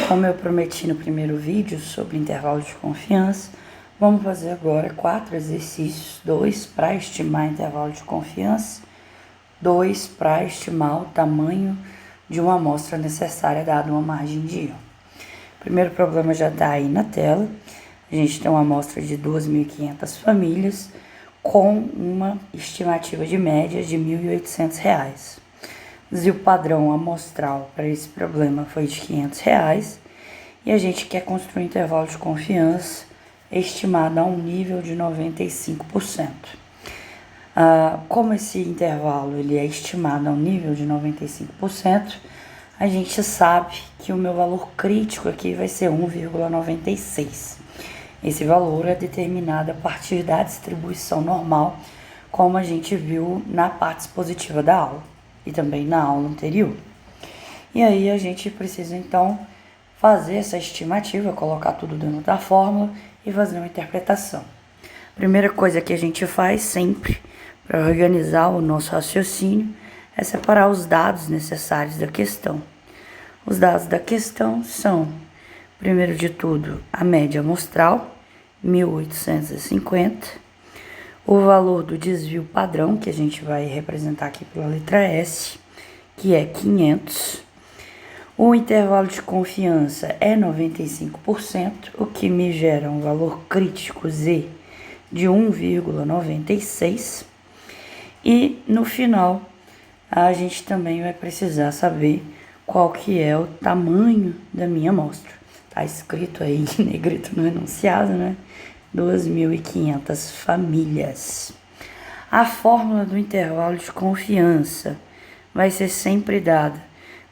Como eu prometi no primeiro vídeo sobre intervalo de confiança, vamos fazer agora 4 exercícios, 2 para estimar intervalo de confiança, 2 para estimar o tamanho de uma amostra necessária dada uma margem de erro. O primeiro problema já está aí na tela. A gente tem uma amostra de 2.500 famílias com uma estimativa de média de R$ 1.800. E o padrão amostral para esse problema foi de R$ 500 e a gente quer construir um intervalo de confiança estimado a um nível de 95%. Como esse intervalo ele é estimado a um nível de 95%, a gente sabe que o meu valor crítico aqui vai ser 1,96. Esse valor é determinado a partir da distribuição normal, como a gente viu na parte expositiva da aula e também na aula anterior. E aí a gente precisa então fazer essa estimativa, colocar tudo dentro da fórmula e fazer uma interpretação. Primeira coisa que a gente faz sempre para organizar o nosso raciocínio é separar os dados necessários da questão. Os dados da questão são, primeiro de tudo, a média amostral, 1.850, o valor do desvio padrão, que a gente vai representar aqui pela letra S, que é 500. O intervalo de confiança é 95%, o que me gera um valor crítico Z de 1,96. E no final, a gente também vai precisar saber qual que é o tamanho da minha amostra. Tá escrito aí em negrito no enunciado, né? 2.500 famílias. A fórmula do intervalo de confiança vai ser sempre dada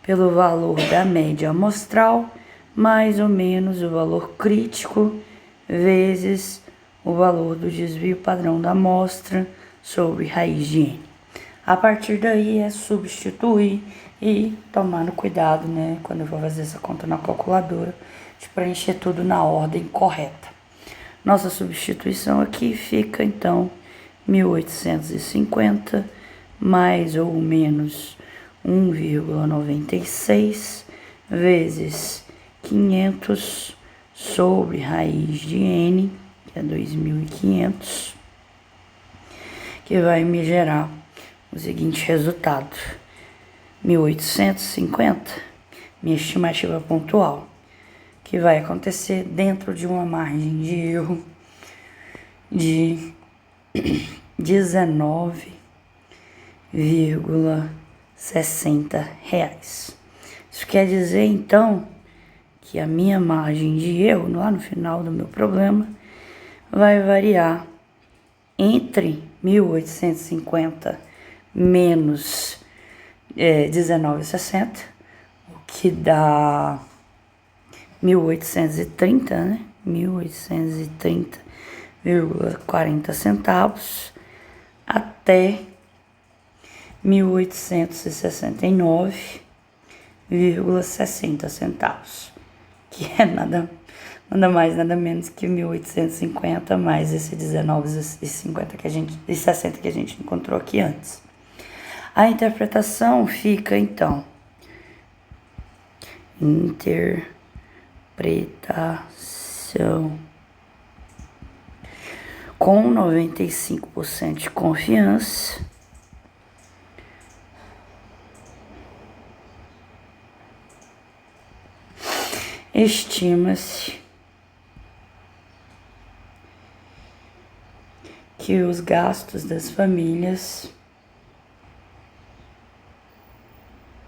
pelo valor da média amostral mais ou menos o valor crítico vezes o valor do desvio padrão da amostra sobre raiz de N. A partir daí é substituir e tomando cuidado, né, quando eu for fazer essa conta na calculadora, de preencher tudo na ordem correta. Nossa substituição aqui fica, então, 1.850 mais ou menos 1,96 vezes 500 sobre raiz de N, que é 2.500, que vai me gerar o seguinte resultado: 1.850, minha estimativa pontual, que vai acontecer dentro de uma margem de erro de 19,60 reais. Isso quer dizer, então, que a minha margem de erro, lá no final do meu problema, vai variar entre 1.850 menos 19,60, o que dá 1.830, né? 1.830,40 centavos até 1.869,60 centavos, que é nada mais, nada menos que 1.850 mais esse 19,50 e 60 que a gente encontrou aqui antes. A interpretação fica, então, interpretação com 95% de confiança, estima-se que os gastos das famílias...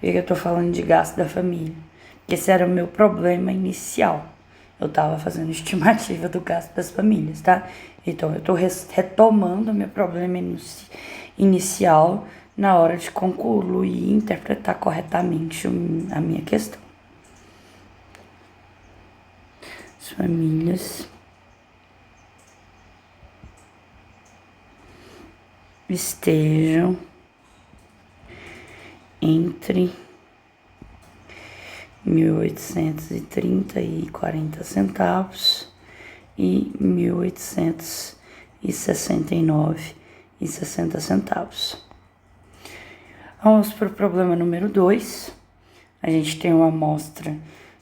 Por que eu tô falando de gasto da família? Porque esse era o meu problema inicial. Eu tava fazendo estimativa do gasto das famílias, tá? Então, eu tô retomando o meu problema inicial na hora de concluir e interpretar corretamente a minha questão. As famílias estejam entre 1.830,40 centavos e 1.869,60 centavos. Vamos para o problema número 2. A gente tem uma amostra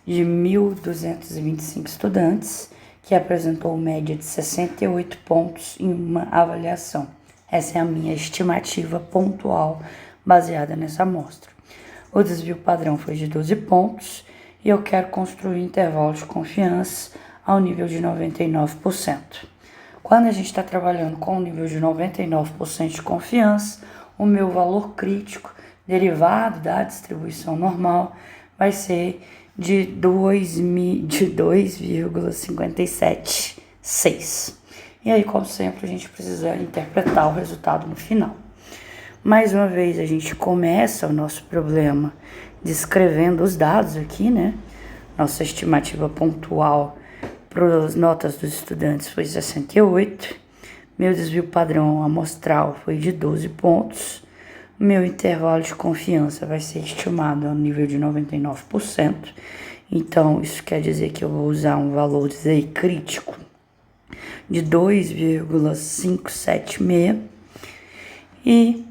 de 1.225 estudantes, que apresentou média de 68 pontos em uma avaliação. Essa é a minha estimativa pontual baseada nessa amostra. O desvio padrão foi de 12 pontos e eu quero construir um intervalo de confiança ao nível de 99%. Quando a gente está trabalhando com um nível de 99% de confiança, o meu valor crítico derivado da distribuição normal vai ser de 2,576. E aí, como sempre, a gente precisa interpretar o resultado no final. Mais uma vez, a gente começa o nosso problema descrevendo os dados aqui, né? Nossa estimativa pontual para as notas dos estudantes foi 68. Meu desvio padrão amostral foi de 12 pontos. Meu intervalo de confiança vai ser estimado ao nível de 99%. Então, isso quer dizer que eu vou usar um valor crítico de 2,576. E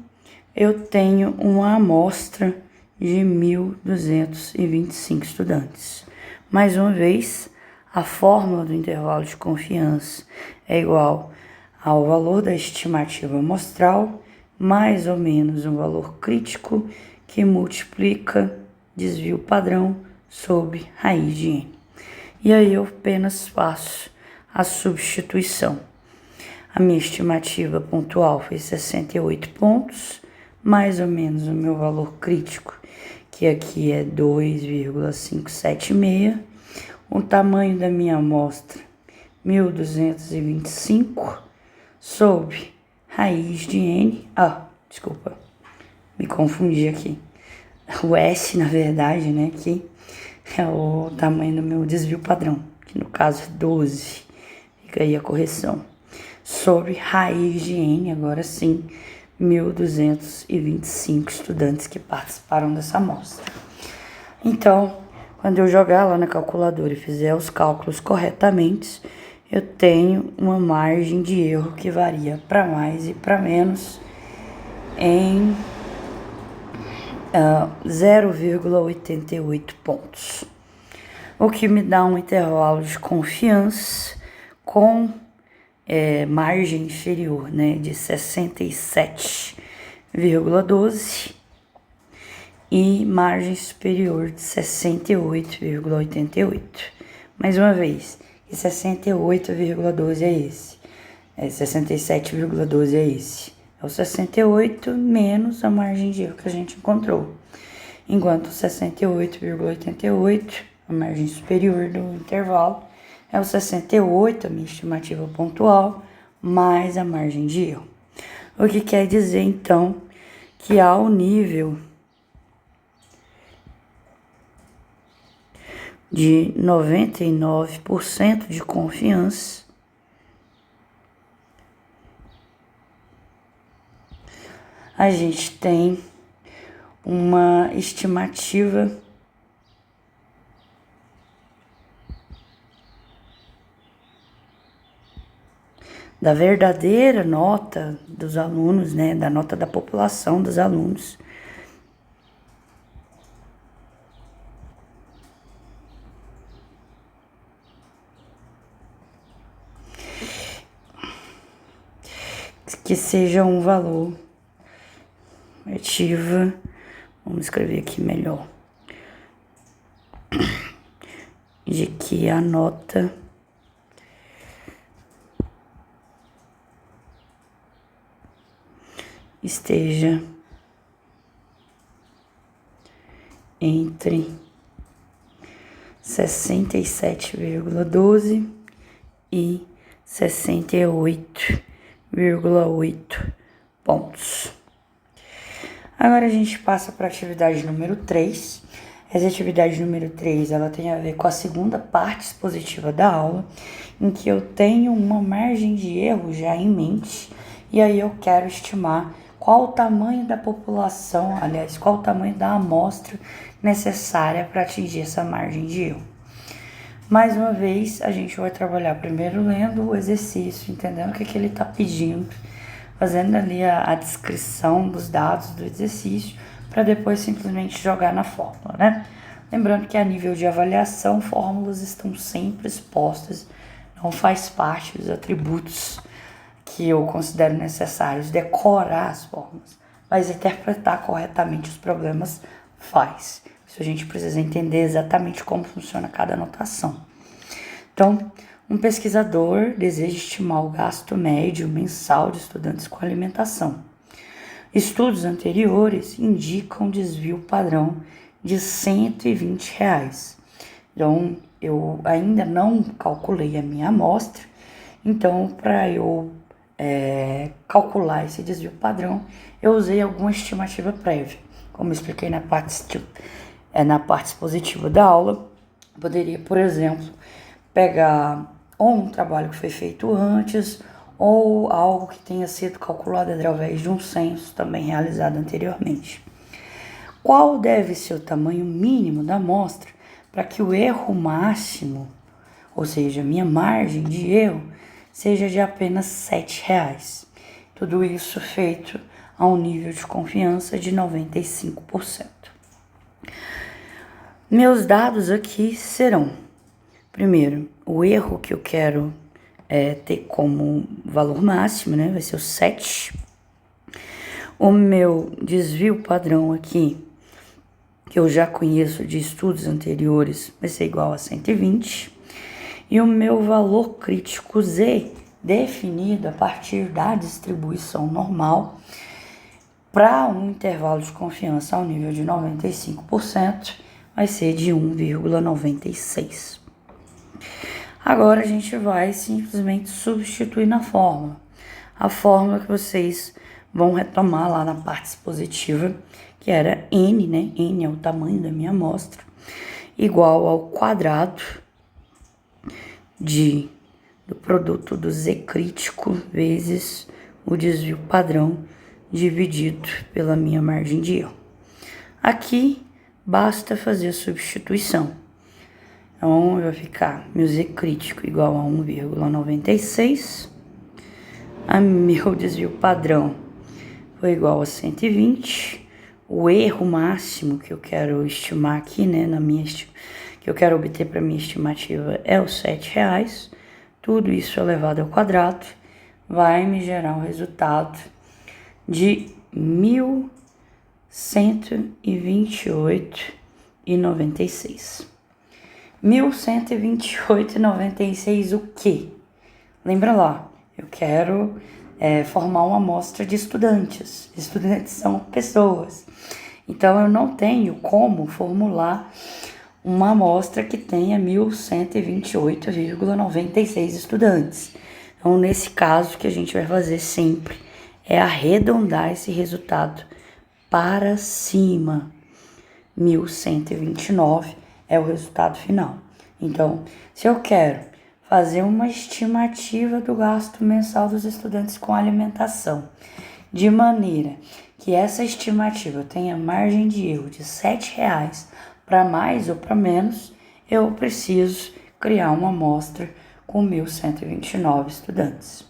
eu tenho uma amostra de 1.225 estudantes. Mais uma vez, a fórmula do intervalo de confiança é igual ao valor da estimativa amostral, mais ou menos um valor crítico que multiplica desvio padrão sobre raiz de n. E aí eu apenas faço a substituição. A minha estimativa pontual foi 68 pontos, mais ou menos o meu valor crítico, que aqui é 2,576. O tamanho da minha amostra, 1.225, sobre raiz de n. Desculpa, me confundi aqui. O S, na verdade, né, que é o tamanho do meu desvio padrão, que no caso é 12. Fica aí a correção. Sobre raiz de n, agora sim, 1.225 estudantes que participaram dessa amostra. Então, quando eu jogar lá na calculadora e fizer os cálculos corretamente, eu tenho uma margem de erro que varia para mais e para menos em 0,88 pontos. O que me dá um intervalo de confiança com margem inferior, né, de 67,12 e margem superior de 68,88. Mais uma vez, 68,12 é esse. 67,12 é esse. É o 68 menos a margem de erro que a gente encontrou. Enquanto 68,88, a margem superior do intervalo, é o 68, a minha estimativa pontual, mais a margem de erro. O que quer dizer, então, que ao nível de 99% de confiança, a gente tem uma estimativa da verdadeira nota dos alunos, né, da nota da população dos alunos, que seja um valor ativa, vamos escrever aqui melhor, de que a nota esteja entre 67,12 e 68,8 pontos. Agora a gente passa para a atividade número 3. Essa atividade número 3, ela tem a ver com a segunda parte expositiva da aula, em que eu tenho uma margem de erro já em mente, e aí eu quero estimar qual o tamanho da população, aliás, qual o tamanho da amostra necessária para atingir essa margem de erro. Mais uma vez, a gente vai trabalhar primeiro lendo o exercício, entendendo o que ele está pedindo, fazendo ali a descrição dos dados do exercício, para depois simplesmente jogar na fórmula, né? Lembrando que a nível de avaliação, fórmulas estão sempre expostas, não faz parte dos atributos que eu considero necessários decorar as fórmulas, mas interpretar corretamente os problemas faz. Isso a gente precisa entender exatamente como funciona cada anotação. Então, um pesquisador deseja estimar o gasto médio mensal de estudantes com alimentação. Estudos anteriores indicam desvio padrão de R$ 120. Então, eu ainda não calculei a minha amostra, então, para eu calcular esse desvio padrão, eu usei alguma estimativa prévia. Como eu expliquei na parte expositiva da aula, poderia, por exemplo, pegar ou um trabalho que foi feito antes, ou algo que tenha sido calculado através de um censo também realizado anteriormente. Qual deve ser o tamanho mínimo da amostra para que o erro máximo, ou seja, minha margem de erro, seja de apenas R$ 7. Tudo isso feito a um nível de confiança de 95%. Meus dados aqui serão, primeiro, o erro que eu quero ter como valor máximo, né? Vai ser o 7. O meu desvio padrão aqui, que eu já conheço de estudos anteriores, vai ser igual a 120. E o meu valor crítico Z, definido a partir da distribuição normal, para um intervalo de confiança ao nível de 95%, vai ser de 1,96. Agora a gente vai simplesmente substituir na fórmula. A fórmula que vocês vão retomar lá na parte expositiva, que era N, né? N é o tamanho da minha amostra, igual ao quadrado do produto do Z crítico vezes o desvio padrão dividido pela minha margem de erro. Aqui basta fazer a substituição. Então, vai ficar meu Z crítico igual a 1,96. Meu desvio padrão foi igual a 120. O erro máximo que eu quero estimar aqui, né, que eu quero obter para minha estimativa é os R$ 7. Tudo isso elevado ao quadrado vai me gerar um resultado de 1.128,96. 1.128,96 o quê? Lembra lá, eu quero formar uma amostra de estudantes. Estudantes são pessoas. Então, eu não tenho como formular uma amostra que tenha 1.128,96 estudantes. Então, nesse caso, o que a gente vai fazer sempre é arredondar esse resultado para cima. 1.129 é o resultado final. Então, se eu quero fazer uma estimativa do gasto mensal dos estudantes com alimentação, de maneira que essa estimativa tenha margem de erro de R$ 7 para mais ou para menos, eu preciso criar uma amostra com 1.129 estudantes.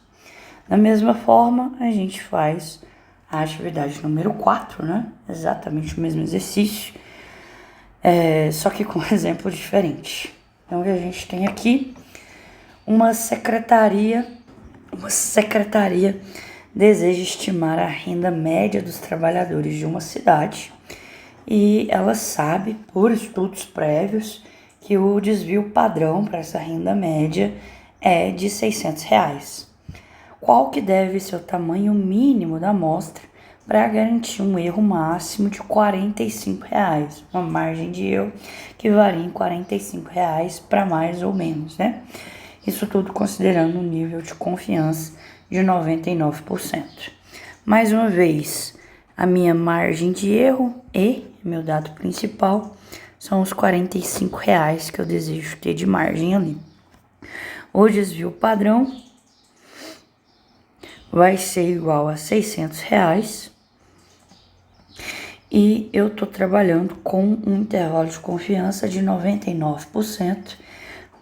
Da mesma forma, a gente faz a atividade número 4, né? Exatamente o mesmo exercício, só que com um exemplo diferente. Então, o que a gente tem aqui, uma secretaria deseja estimar a renda média dos trabalhadores de uma cidade e ela sabe, por estudos prévios, que o desvio padrão para essa renda média é de R$ 600. Qual que deve ser o tamanho mínimo da amostra para garantir um erro máximo de R$ 45, uma margem de erro que varia em R$ 45 para mais ou menos, né? Isso tudo considerando um nível de confiança de 99%. Mais uma vez, a minha margem de erro e meu dado principal são os R$ 45 que eu desejo ter de margem ali. O desvio padrão vai ser igual a R$ 600 e eu estou trabalhando com um intervalo de confiança de 99%.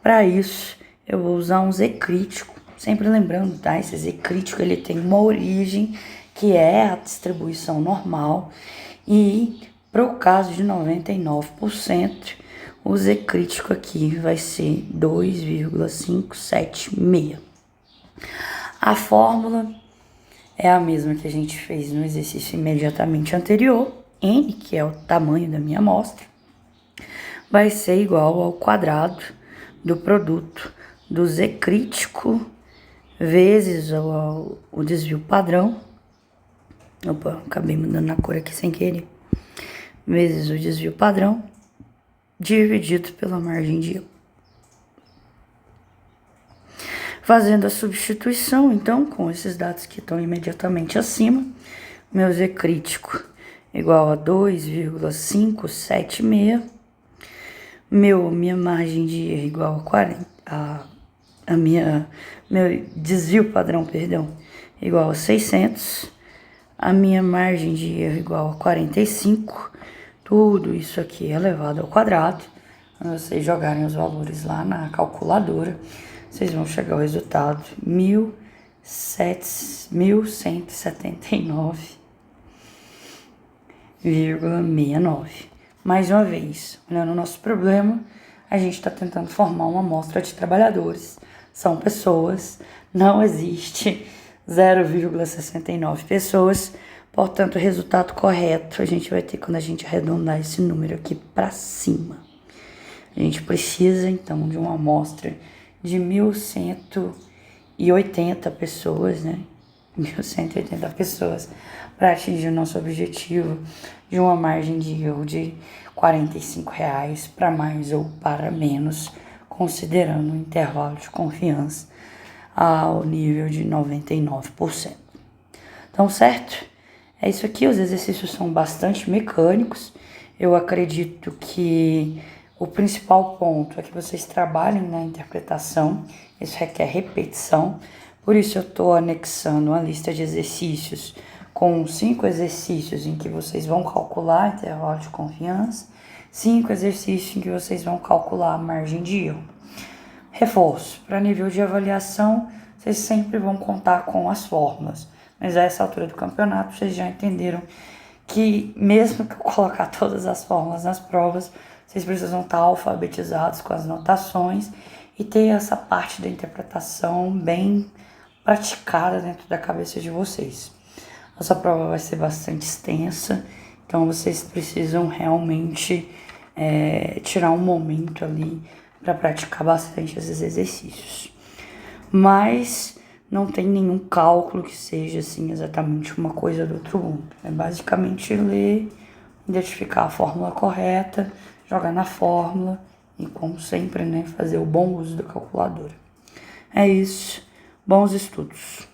Para isso, eu vou usar um Z crítico, sempre lembrando, tá? Esse Z crítico ele tem uma origem que é a distribuição normal e para o caso de 99%, O Z crítico aqui vai ser 2,576. A fórmula é a mesma que a gente fez no exercício imediatamente anterior. N, que é o tamanho da minha amostra, vai ser igual ao quadrado do produto do Z crítico vezes o desvio padrão. Opa, acabei mudando a cor aqui sem querer. Vezes o desvio padrão, dividido pela margem de erro. Fazendo a substituição, então, com esses dados que estão imediatamente acima, meu Z crítico igual a 2,576, minha margem de erro igual a 40, meu desvio padrão, perdão, igual a 600, a minha margem de erro igual a 45, tudo isso aqui elevado ao quadrado. Quando vocês jogarem os valores lá na calculadora, vocês vão chegar ao resultado 1179,69. Mais uma vez, olhando o nosso problema, a gente está tentando formar uma amostra de trabalhadores. São pessoas, não existe 0,69 pessoas, portanto, o resultado correto a gente vai ter quando a gente arredondar esse número aqui para cima. A gente precisa, então, de uma amostra de 1.180 pessoas, né? 1.180 pessoas para atingir o nosso objetivo de uma margem de erro de R$ 45 para mais ou para menos, considerando o intervalo de confiança ao nível de 99%. Então, certo? É isso aqui, os exercícios são bastante mecânicos. Eu acredito que o principal ponto é que vocês trabalhem na interpretação, isso requer repetição, por isso eu estou anexando uma lista de exercícios com 5 exercícios em que vocês vão calcular intervalo de confiança, 5 exercícios em que vocês vão calcular a margem de erro. Reforço, para nível de avaliação, vocês sempre vão contar com as fórmulas, mas a essa altura do campeonato vocês já entenderam que mesmo que eu colocar todas as fórmulas nas provas, vocês precisam estar alfabetizados com as notações e ter essa parte da interpretação bem praticada dentro da cabeça de vocês. Essa prova vai ser bastante extensa, então vocês precisam realmente tirar um momento ali para praticar bastante esses exercícios. Mas não tem nenhum cálculo que seja assim exatamente uma coisa do outro mundo. É basicamente ler, identificar a fórmula correta, jogar na fórmula e, como sempre, né, fazer o bom uso da calculadora. É isso. Bons estudos.